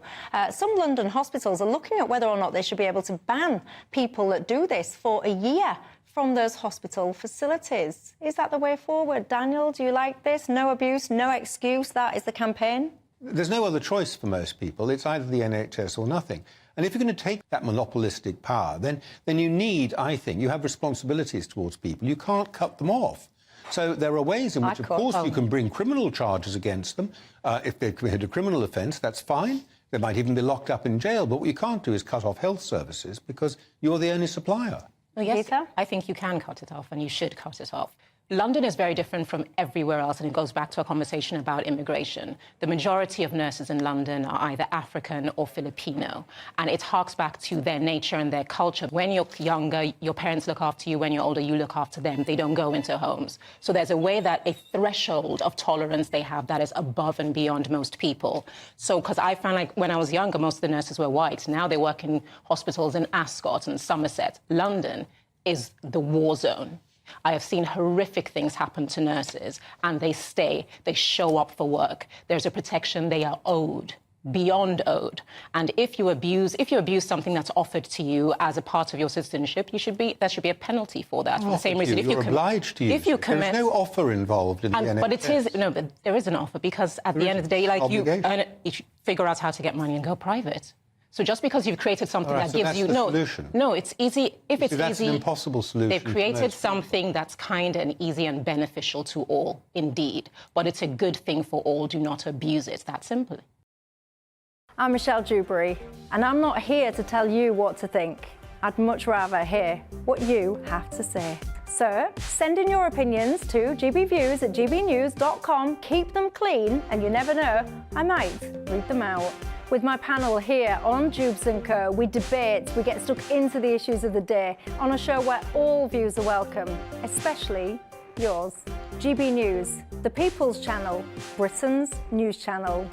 some London hospitals are looking at whether or not they should be able to ban people that do this for a year from those hospital facilities. Is that the way forward? Daniel, do you like this? No abuse, no excuse, that is the campaign? There's no other choice for most people. It's either the NHS or nothing. And if you're going to take that monopolistic power, then you need, I think, you have responsibilities towards people. You can't cut them off. So there are ways in which, of course, you can bring criminal charges against them. If they've committed a criminal offence, that's fine. They might even be locked up in jail. But what you can't do is cut off health services because you're the only supplier. Well, yes, I think you can cut it off and you should cut it off. London is very different from everywhere else, and it goes back to a conversation about immigration. The majority of nurses in London are either African or Filipino, and it harks back to their nature and their culture. When you're younger, your parents look after you. When you're older, you look after them. They don't go into homes. So there's a way that a threshold of tolerance they have that is above and beyond most people. So, because I found like when I was younger, most of the nurses were white. Now they work in hospitals in Ascot and Somerset. London is the war zone. I have seen horrific things happen to nurses, and they stay, they show up for work. There's a protection they are owed, beyond owed. And if you abuse something that's offered to you as a part of your citizenship, there should be a penalty for that. For the same reason, you're obliged to use it. There's no offer involved in the NHS. But there is an offer, because at the end of the day, like you figure out how to get money and go private. So just because you've created something that gives you no, it's easy. If it's that's easy, an impossible solution. They've created something that's kind and easy and beneficial to all, indeed. But it's a good thing for all. Do not abuse it. That simple. I'm Michelle Dewberry, and I'm not here to tell you what to think. I'd much rather hear what you have to say. So send in your opinions to gbviews@gbnews.com. Keep them clean, and you never know, I might read them out. With my panel here on Dubes & Co, we debate, we get stuck into the issues of the day on a show where all views are welcome, especially yours. GB News, the People's Channel, Britain's news channel.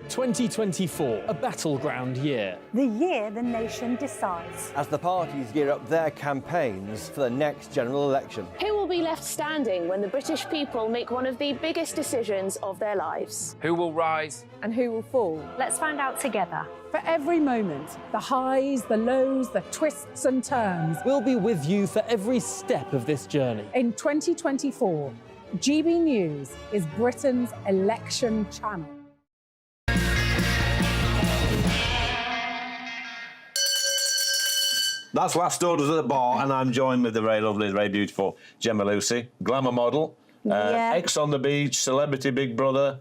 2024, a battleground year. The year the nation decides. As the parties gear up their campaigns for the next general election. Who will be left standing when the British people make one of the biggest decisions of their lives? Who will rise? And who will fall? Let's find out together. For every moment, the highs, the lows, the twists and turns. We'll be with you for every step of this journey. In 2024, GB News is Britain's election channel. That's Last Orders at the Bar, and I'm joined with the very lovely, very beautiful Gemma Lucy, glamour model, Ex on the Beach, Celebrity Big Brother,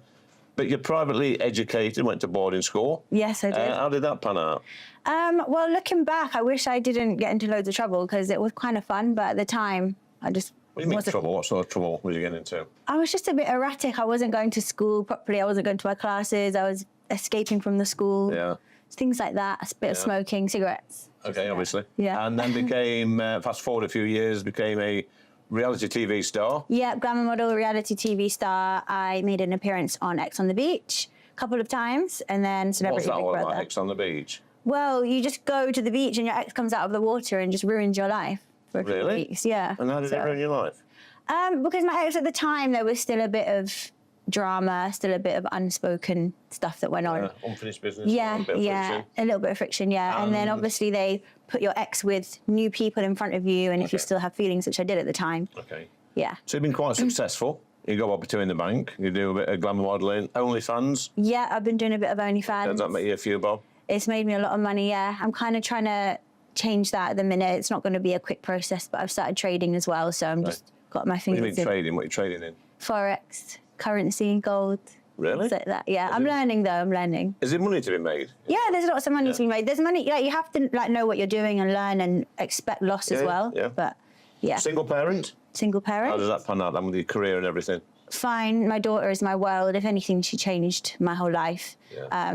But you're privately educated, went to boarding school. Yes, I did. How did that pan out? Well, looking back, I wish I didn't get into loads of trouble because it was kind of fun, but at the time, I just What do you mean trouble? What sort of trouble was you getting into? I was just a bit erratic. I wasn't going to school properly. I wasn't going to my classes. I was escaping from the school. Yeah. Things like that. A bit of smoking, cigarettes. Okay, obviously. Yeah. And then became, fast forward a few years, became a reality TV star. Yeah, glamour model, reality TV star. I made an appearance on X on the Beach a couple of times, and then Celebrity What's that Big all Brother. about, X on the Beach? Well, you just go to the beach and your ex comes out of the water and just ruins your life for a few Really? weeks. Yeah. And how did it ruin your life? Because my ex at the time, there was still a bit of drama, still a bit of unspoken stuff that went on. Unfinished business. Yeah, a bit of friction. a little bit of friction, yeah. And then obviously they put your ex with new people in front of you, and if you still have feelings, which I did at the time. Okay. Yeah. So you've been quite successful. You go up to in the bank. You do a bit of glamour modelling. OnlyFans. Yeah, I've been doing a bit of OnlyFans. Does that make you a few bob? It's made me a lot of money, yeah. I'm kind of trying to change that at the minute. It's not going to be a quick process, but I've started trading as well, so I'm just got my What do fingers you mean in. trading? What are you trading in? Forex, currency, gold. Really? Things like that. Yeah, I'm learning though. I'm learning. Is there money to be made? Yeah, there's lots of money to be made. There's money. Like you have to know what you're doing and learn and expect loss as well. Yeah. But yeah. Single parent? Single parent. How does that pan out then with your career and everything? Fine. My daughter is my world. If anything, she changed my whole life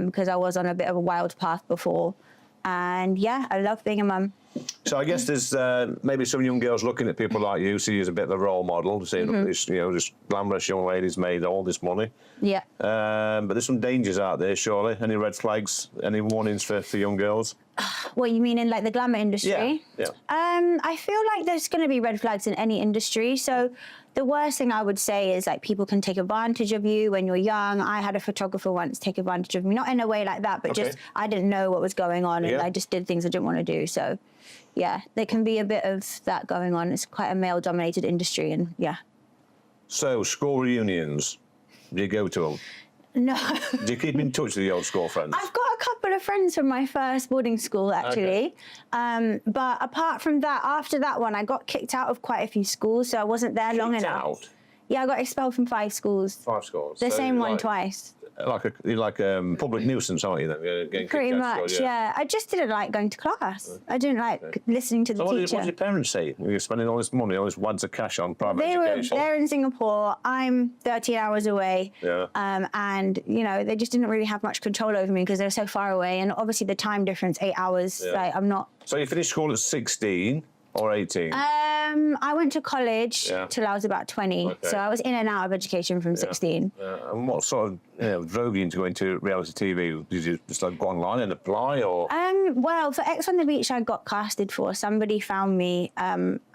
because I was on a bit of a wild path before. And yeah, I love being a mum. So I guess there's maybe some young girls looking at people like you, see you as a bit of a role model, seeing this, this glamorous young lady's made all this money. Yeah. But there's some dangers out there, surely. Any red flags? Any warnings for young girls? What you mean in like the glamour industry? Yeah. I feel like there's going to be red flags in any industry. So the worst thing I would say is like people can take advantage of you when you're young. I had a photographer once take advantage of me, not in a way like that, but just I didn't know what was going on and I just did things I didn't want to do. So yeah, there can be a bit of that going on. It's quite a male-dominated industry, and yeah. So school reunions, do you go to them? No. Do you keep in touch with the old school friends? I've got a couple of friends from my first boarding school, actually. But apart from that, after that one, I got kicked out of quite a few schools, so I wasn't there long enough. Out? Yeah, I got expelled from 5 schools. 5 schools? The So same one like- twice. You're like a public nuisance, aren't you? Then? You're getting Pretty kicked out of much, school, yeah. I just didn't like going to class. I didn't like listening to the So what did teacher. your parents say? You're spending all this money, all this wads of cash on private education. They're in Singapore. I'm 13 hours away. Yeah. And, you know, they just didn't really have much control over me because they're so far away. And obviously the time difference, 8 hours, Yeah. like I'm not... So you finished school at 16 or 18? I went to college till I was about 20. Okay. So I was in and out of education from 16. And what sort of drove you into going to reality TV? Did you just like go online and apply, or? Well, for X on the Beach, I got casted for. Somebody found me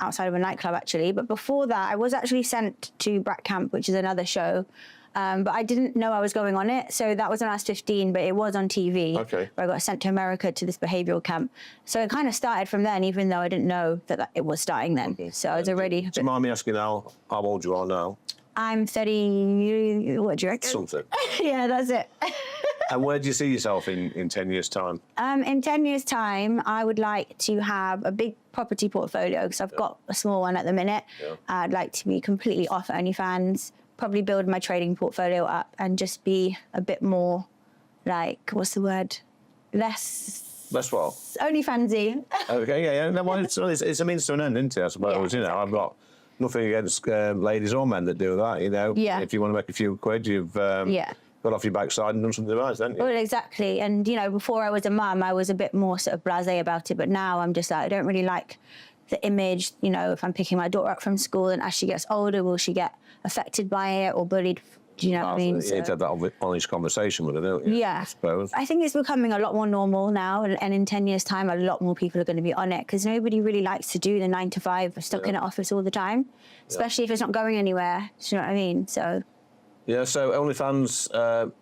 outside of a nightclub, actually. But before that, I was actually sent to Brat Camp, which is another show. But I didn't know I was going on it. So that was when I was 15, but it was on TV. Okay. Where I got sent to America to this behavioural camp. So it kind of started from then, even though I didn't know that it was starting then. So I was already... Do you mind me asking how old you are now? I'm 30... What do you reckon? Something. Yeah, that's it. And where do you see yourself in 10 years' time? In 10 years' time, I would like to have a big property portfolio because I've got a small one at the minute. I'd like to be completely off OnlyFans, probably build my trading portfolio up and just be a bit more like, what's the word? Less what? OnlyFansy. Okay, yeah. No, well, it's a means to an end, isn't it? I suppose, you know, I've got nothing against ladies or men that do that, you know. Yeah. If you want to make a few quid, you've got off your backside and done something nice, haven't you? Well, exactly. And, you know, before I was a mum, I was a bit more sort of blasé about it. But now I'm just like, I don't really like the image, you know, if I'm picking my daughter up from school and as she gets older, will she get affected by it or bullied? Do you know what I mean? You need to have that honest conversation with her, don't you? Yeah. I suppose. I think it's becoming a lot more normal now. And in 10 years' time, a lot more people are going to be on it because nobody really likes to do the 9 to 5 stuck in an office all the time, especially if it's not going anywhere. Do you know what I mean? So... Yeah, so OnlyFans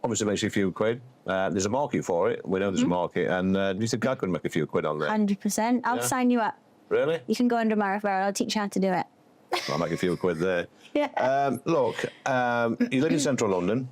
obviously makes you a few quid. There's a market for it. We know there's a market. And do you think I could make a few quid on there? 100%. I'll sign you up. Really? You can go under my referral. I'll teach you how to do it. I'll make a few quid there. Yeah. Look, you live in central London.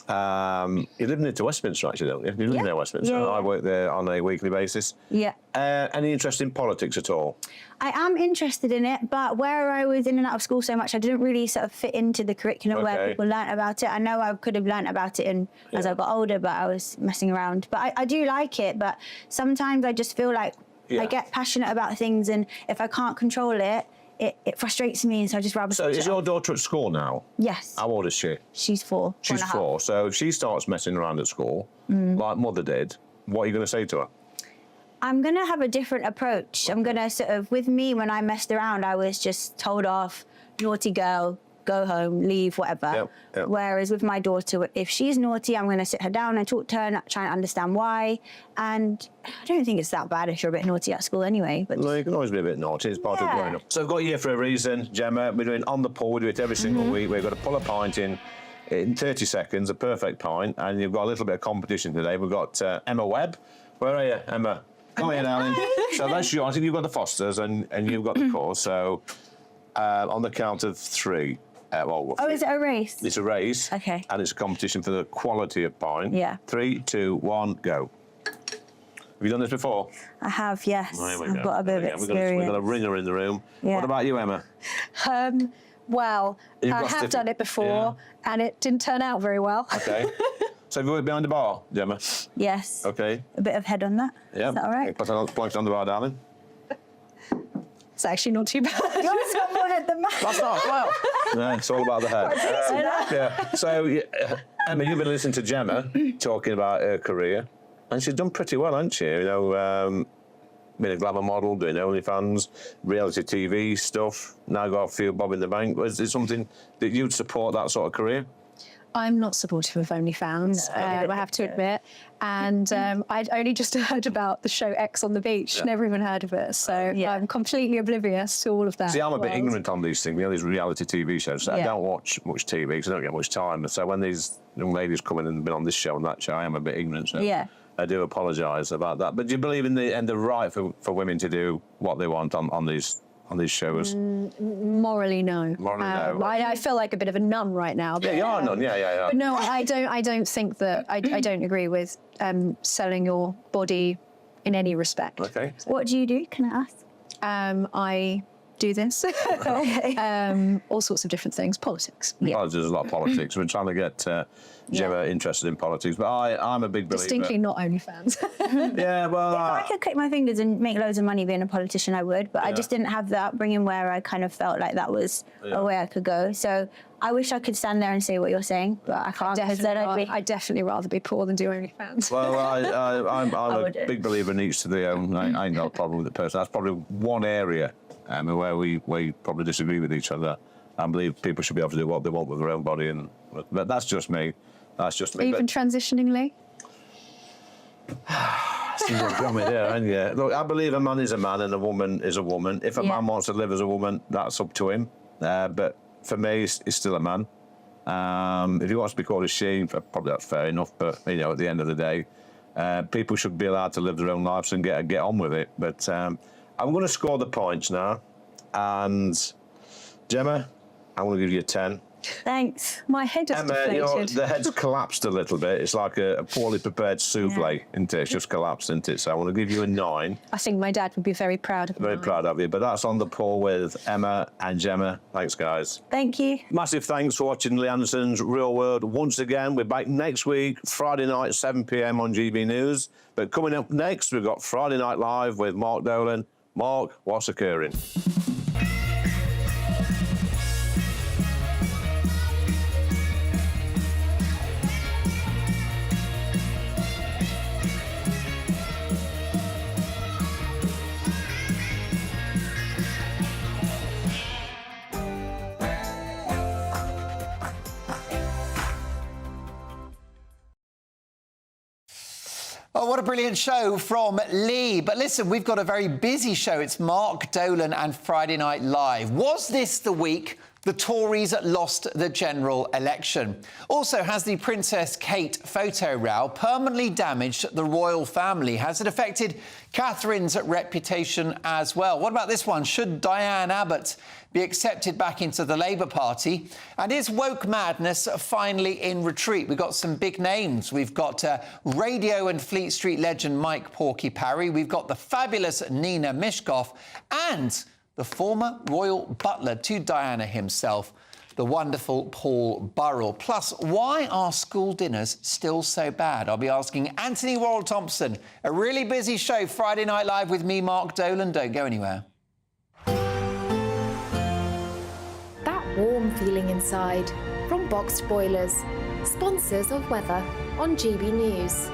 You live near to Westminster, actually, don't you? You live near Westminster. Yeah, yeah. I work there on a weekly basis. Yeah. Any interest in politics at all? I am interested in it, but where I was in and out of school so much, I didn't really sort of fit into the curriculum where people learnt about it. I know I could have learnt about it as I got older, but I was messing around. But I do like it, but sometimes I just feel like I get passionate about things, and if I can't control it, it frustrates me, and so I just rather... So is your daughter at school now? Yes. How old is she? She's 4. She's 4. So if she starts messing around at school, like Mother did, what are you going to say to her? I'm going to have a different approach. I'm going to sort of... With me, when I messed around, I was just told off, naughty girl, go home, leave, whatever. Whereas with my daughter, if she's naughty, I'm going to sit her down and talk to her and try and understand why. And I don't think it's that bad if you're a bit naughty at school anyway. But No, you can always be a bit naughty. It's part of growing up. So I've got you here for a reason, Gemma. We're doing On the Pull. We do it every single week. We've got to pull a pint in 30 seconds, a perfect pint. And you've got a little bit of competition today. We've got Emma Webb. Where are you, Emma? Come here, darling. So that's yours. I think you've got the Fosters and you've got the course. So on the count of 3... is it a race? It's a race. Okay. And it's a competition for the quality of pint. Yeah. 3, 2, 1, go. Have you done this before? I have, yes. There we I've go. got a bit of We've experience. got a ringer in the room. Yeah. What about you, Emma? Well, You've I got have done it before, and it didn't turn out very well. Okay. So have you worked behind the bar, Gemma? Yes. Okay. A bit of head on that. Yeah. Is that all right? Put on on the bar, darling. It's actually not too bad. Yours got more head than mine. That's not well. No, it's all about the head. Yeah. So, Emma, you've been listening to Gemma talking about her career, and she's done pretty well, hasn't she? You know, been a glamour model, doing OnlyFans, reality TV stuff. Now got a few bob in the bank. Is it something that you'd support, that sort of career? I'm not supportive of OnlyFans, I have to admit. And I'd only just heard about the show X on the Beach, never even heard of it. So I'm completely oblivious to all of that. See, I'm a bit ignorant on these things, you know, these reality TV shows. So I don't watch much TV because I don't get much time. So when these young ladies come in and been on this show and that show, I am a bit ignorant. So I do apologise about that. But do you believe in the right for women to do what they want on these shows? Morally, no. Morally, no. I feel like a bit of a nun right now. But, Yeah, you are a nun. Yeah. But no, I don't think that. I don't agree with selling your body in any respect. Okay. What do you do? Can I ask? I do this. All sorts of different things. Politics. Well, there's a lot of politics. We're trying to get Gemma interested in politics, but I'm a big believer. Distinctly not OnlyFans. Yeah, well... If I could click my fingers and make loads of money being a politician, I would, but I just didn't have the upbringing where I kind of felt like that was a way I could go. So I wish I could stand there and say what you're saying, but I can't. I'd definitely rather be poor than do OnlyFans. Well, I'm a big believer in each to their own. I ain't got a problem with the person. That's probably one area where we probably disagree with each other. I believe people should be able to do what they want with their own body, but that's just me. That's just me. Even transitioning, Lee? Look, I believe a man is a man and a woman is a woman. If a man wants to live as a woman, that's up to him. But for me, he's still a man. If he wants to be called a she, probably that's fair enough. But you know, at the end of the day, people should be allowed to live their own lives and get on with it. But I'm going to score the points now, and Gemma, I'm going to give you a 10. Thanks. My head is Emma, deflated. you know, the head's collapsed a little bit. It's like a poorly prepared souffle, isn't it? It's just collapsed, isn't it? So I want to give you a 9. I think my dad would be very proud of me. Very proud of you. But that's On the Pull with Emma and Gemma. Thanks, guys. Thank you. Massive thanks for watching Lee Anderson's Real World once again. We're back next week, Friday night, 7 p.m. on GB News. But coming up next, we've got Friday Night Live with Mark Dolan. Mark, what's occurring? Oh, what a brilliant show from Lee. But listen, we've got a very busy show. It's Mark Dolan and Friday Night Live. Was this the week The Tories lost the general election. Also, has the Princess Kate photo row permanently damaged the royal family? Has it affected Catherine's reputation as well? What about this one? Should Diane Abbott be accepted back into the Labour Party? And is woke madness finally in retreat? We've got some big names. We've got radio and Fleet Street legend Mike Porky Parry. We've got the fabulous Nina Mishkov and the former royal butler to Diana himself, the wonderful Paul Burrell. Plus, why are school dinners still so bad? I'll be asking Anthony Worrell-Thompson. A really busy show, Friday Night Live with me, Mark Dolan. Don't go anywhere. That warm feeling inside from Boxed Boilers, sponsors of weather on GB News.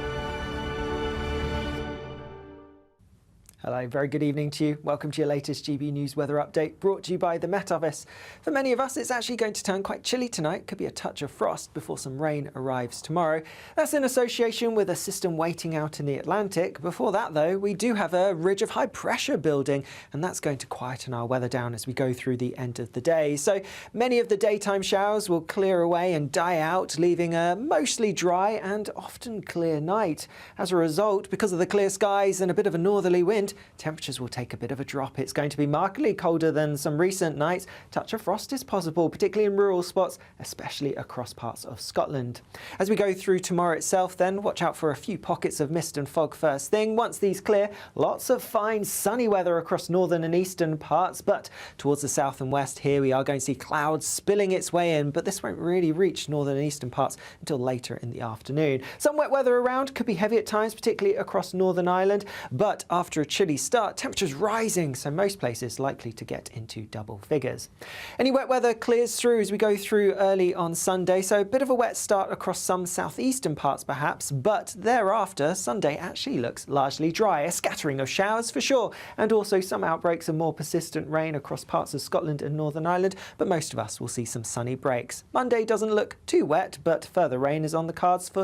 Hello, very good evening to you. Welcome to your latest GB News weather update, brought to you by the Met Office. For many of us, it's actually going to turn quite chilly tonight. Could be a touch of frost before some rain arrives tomorrow. That's in association with a system waiting out in the Atlantic. Before that, though, we do have a ridge of high pressure building, and that's going to quieten our weather down as we go through the end of the day. So many of the daytime showers will clear away and die out, leaving a mostly dry and often clear night. As a result, because of the clear skies and a bit of a northerly wind, temperatures will take a bit of a drop. It's going to be markedly colder than some recent nights. Touch of frost is possible, particularly in rural spots, especially across parts of Scotland. As we go through tomorrow itself, then watch out for a few pockets of mist and fog first thing. Once these clear, lots of fine sunny weather across northern and eastern parts, but towards the south and west here we are going to see clouds spilling its way in, but this won't really reach northern and eastern parts until later in the afternoon. Some wet weather around, could be heavy at times, particularly across Northern Ireland, but after a chilly start, temperatures rising, so most places likely to get into double figures. Any wet weather clears through as we go through early on Sunday, so a bit of a wet start across some southeastern parts perhaps, but thereafter Sunday actually looks largely dry. A scattering of showers for sure, and also some outbreaks of more persistent rain across parts of Scotland and Northern Ireland, but most of us will see some sunny breaks. Monday doesn't look too wet, but further rain is on the cards for